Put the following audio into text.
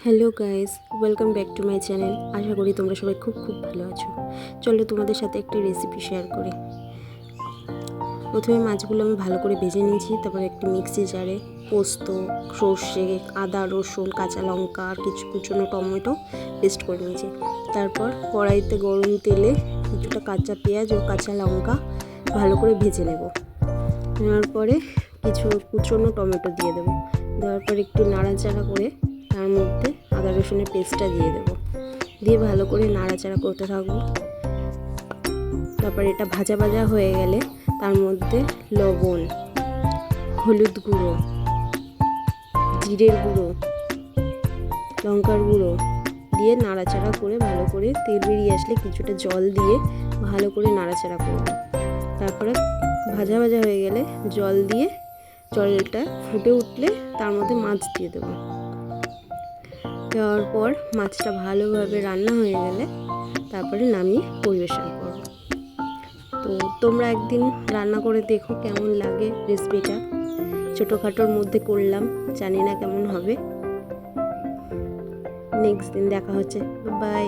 Hello guys, welcome back to my channel. আশা করি তোমরা সবাই খুব ভালো আছো। চলো তোমাদের সাথে একটা রেসিপি শেয়ার করি। প্রথমে মাছগুলো আমি ভালো করে ভেজে নিয়েছি। তারপর একটি মিক্সি জারে পোস্ত, সর্ষে, আদা, রসুন, কাঁচা লঙ্কা আর কিছু কুচনো টমেটো পেস্ট করে নিয়েছি। তারপর কড়াইতে গরম তেলে কিছুটা কাঁচা পেঁয়াজ ও কাঁচা লঙ্কা ভালো করে ভেজে নেব। নেওয়ার পরে কিছু কুচনো টমেটো দিয়ে দেবো। দেওয়ার পর একটু নাড়াচাড়া করে তার মধ্যে আদা রসুনের পেস্টটা দিয়ে দেবো। দিয়ে ভালো করে নাড়াচাড়া করতে থাকবো। তারপর এটা ভাজা ভাজা হয়ে গেলে তার মধ্যে লবণ, হলুদ গুঁড়ো, জিরের গুঁড়ো, লঙ্কার গুঁড়ো দিয়ে নাড়াচাড়া করে ভালো করে তেল বেরিয়ে আসলে কিছুটা জল দিয়ে ভালো করে নাড়াচাড়া করব। তারপরে ভাজা ভাজা হয়ে গেলে জল দিয়ে জলটা ফুটে উঠলে তার মধ্যে মাছ দিয়ে দেবো। দেওয়ার পর মাছটা ভালোভাবে রান্না হয়ে গেলে তারপরে নামিয়ে পরিবেশন করব। তো তোমরা একদিন রান্না করে দেখো কেমন লাগে রেসিপিটা। ছোটোখাটোর মধ্যে করলাম, জানি না কেমন হবে। নেক্সট দিন দেখা হচ্ছে। বাই।